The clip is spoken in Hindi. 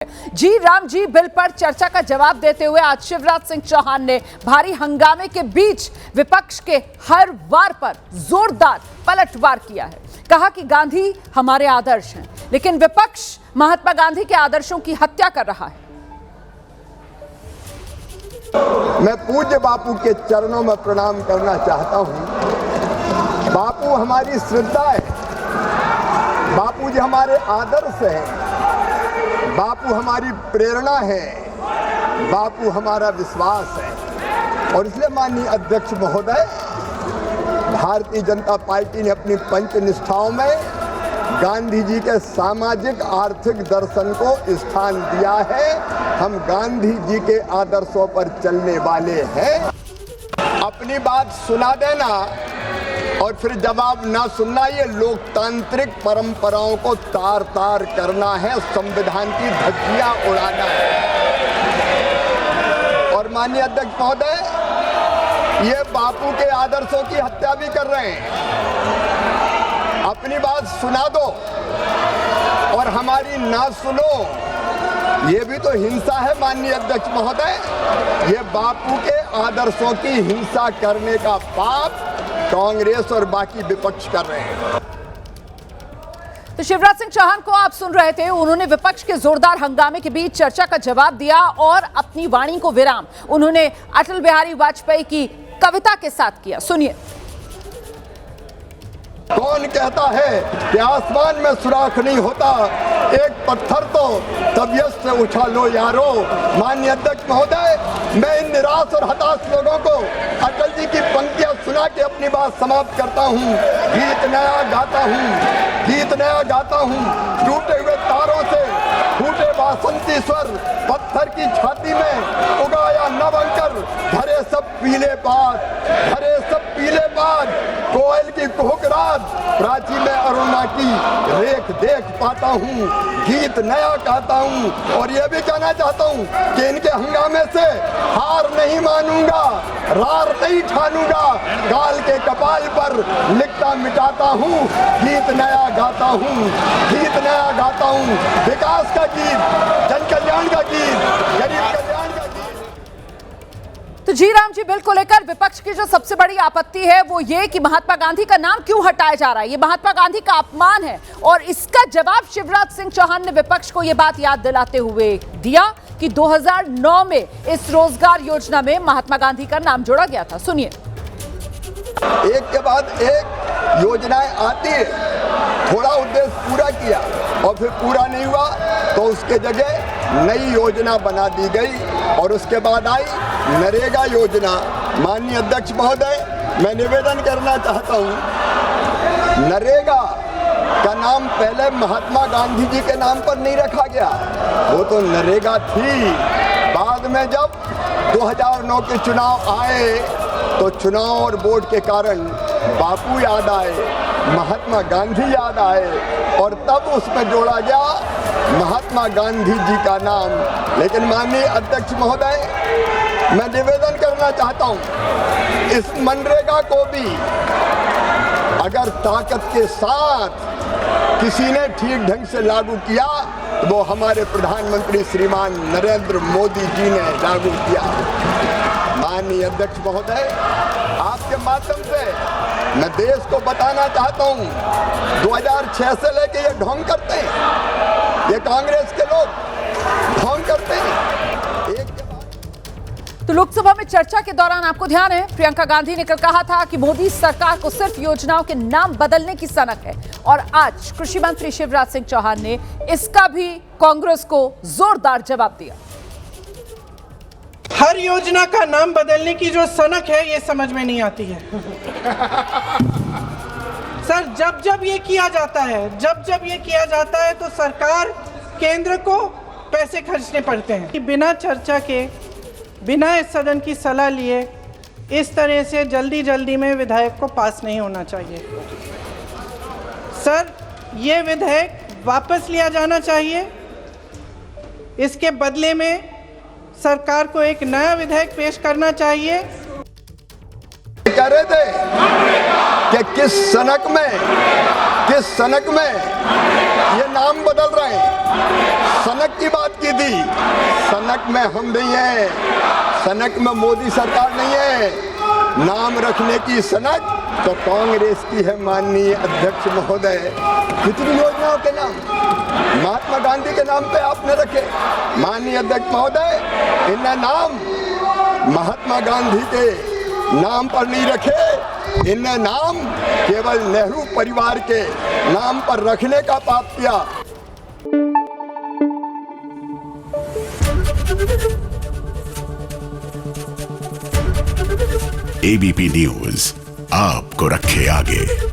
जी राम जी बिल पर चर्चा का जवाब देते हुए आज शिवराज सिंह चौहान ने भारी हंगामे के बीच विपक्ष के हर वार पर जोरदार पलटवार किया है। कहा कि गांधी हमारे आदर्श हैं, लेकिन विपक्ष महात्मा गांधी के आदर्शों की हत्या कर रहा है। मैं पूज्य बापू के चरणों में प्रणाम करना चाहता हूं। बापू हमारी श्रद्धा है, बापू जी हमारे आदर्श हैं, बापू हमारी प्रेरणा है, बापू हमारा विश्वास है। और इसलिए माननीय अध्यक्ष महोदय, भारतीय जनता पार्टी ने अपनी पंच निष्ठाओं में गांधी जी के सामाजिक आर्थिक दर्शन को स्थान दिया है। हम गांधी जी के आदर्शों पर चलने वाले हैं। अपनी बात सुना देना और फिर जवाब ना सुनना, ये लोकतांत्रिक परंपराओं को तार तार करना है, संविधान की धज्जियां उड़ाना है। और माननीय अध्यक्ष महोदय, ये बापू के आदर्शों की हत्या भी कर रहे हैं। अपनी बात सुना दो और हमारी ना सुनो, ये भी तो हिंसा है माननीय अध्यक्ष महोदय। ये बापू के आदर्शों की हिंसा करने का पाप कांग्रेस और बाकी विपक्ष कर रहे हैं। तो शिवराज सिंह चौहान को आप सुन रहे थे, उन्होंने विपक्ष के जोरदार हंगामे के बीच चर्चा का जवाब दिया और अपनी वाणी को विराम उन्होंने अटल बिहारी वाजपेयी की कविता के साथ किया। सुनिए। कौन कहता है कि आसमान में सुराख नहीं होता, एक पत्थर तो तबीयत से उछालो यारो। माननीय अध्यक्ष महोदय, मैं इन निराश और हताश लोगों को अटल जी की पंक्तियां सुना के अपनी बात समाप्त करता हूं। गीत नया गाता हूं, गीत नया गाता हूं, टूटे हुए तारों से फूटे बासंती स्वर, पत्थर की छाती में उगाया नव अंकर, भरे सब पीले पात, भरे सब पीले पात, कोयल की कुहकरात, प्राची में अरुणा की रेख देख पाता हूँ। गीत नया गाता हूँ और ये भी कहना चाहता हूँ कि इनके हंगामे से हार नहीं मानूंगा, रार नहीं ठानूंगा। काल के कपाल पर लिखता मिटाता हूँ, गीत नया गाता हूँ, गीत नया गाता हूँ। विकास का गीत, जन कल्याण का गीत, गरीब कल्याण का गीत। तो जी राम जी बिल को लेकर विपक्ष की जो सबसे बड़ी आपत्ति है वो ये कि महात्मा गांधी का नाम क्यों हटाया जा रहा है, ये महात्मा गांधी का अपमान है। और इसका जवाब शिवराज सिंह चौहान ने विपक्ष को ये बात याद दिलाते हुए दिया कि 2009 में इस रोजगार योजना में महात्मा गांधी का नाम जोड़ा गया था। सुनिए। एक के बाद एक योजनाएं आती है, थोड़ा उद्देश्य पूरा किया और फिर पूरा नहीं हुआ तो उसके जगह नई योजना बना दी गई और उसके बाद आई नरेगा योजना। माननीय अध्यक्ष महोदय, मैं निवेदन करना चाहता हूं, नरेगा का नाम पहले महात्मा गांधी जी के नाम पर नहीं रखा गया, वो तो नरेगा थी। बाद में जब 2009 के चुनाव आए तो चुनाव और वोट के कारण बापू याद आए, महात्मा गांधी याद आए और तब उसमें जोड़ा गया महात्मा गांधी जी का नाम। लेकिन माननीय अध्यक्ष महोदय, मैं निवेदन करना चाहता हूं, इस मनरेगा को भी अगर ताकत के साथ किसी ने ठीक ढंग से लागू किया तो वो हमारे प्रधानमंत्री श्रीमान नरेंद्र मोदी जी ने लागू किया। माननीय अध्यक्ष महोदय, आपके माध्यम से मैं देश को बताना चाहता हूं, 2006 से लेके ये ढोंग करते हैं, ये कांग्रेस के लोग ढोंग करते हैं। तो लोकसभा में चर्चा के दौरान आपको ध्यान है, प्रियंका गांधी ने कल कहा था कि मोदी सरकार को सिर्फ योजनाओं के नाम बदलने की सनक है। और आज कृषि मंत्री शिवराज सिंह चौहान ने इसका भी कांग्रेस को जोरदार जवाब दिया। हर योजना का नाम बदलने की जो सनक है, ये समझ में नहीं आती है। सर, जब जब ये किया जाता है, तो सरकार केंद्र को पैसे खर्चने पड़ते हैं। बिना चर्चा के, बिना इस सदन की सलाह लिए इस तरह से जल्दी में विधेयक को पास नहीं होना चाहिए। सर, ये विधेयक वापस लिया जाना चाहिए। इसके बदले में सरकार को एक नया विधेयक पेश करना चाहिए। कह रहे थे कि किस सनक में ये नाम बदल रहे हैं। सनक की बात की थी। सनक में हम नहीं है, सनक में मोदी सरकार नहीं है। नाम रखने की सनक तो कांग्रेस की है माननीय अध्यक्ष महोदय। कितनी योजनाओं के नाम महात्मा गांधी के नाम पे आपने रखे। माननीय अध्यक्ष महोदय, इनका नाम महात्मा गांधी के नाम पर नहीं रखे, इनने नाम केवल नेहरू परिवार के नाम पर रखने का पाप किया। एबीपी न्यूज आपको रखे आगे।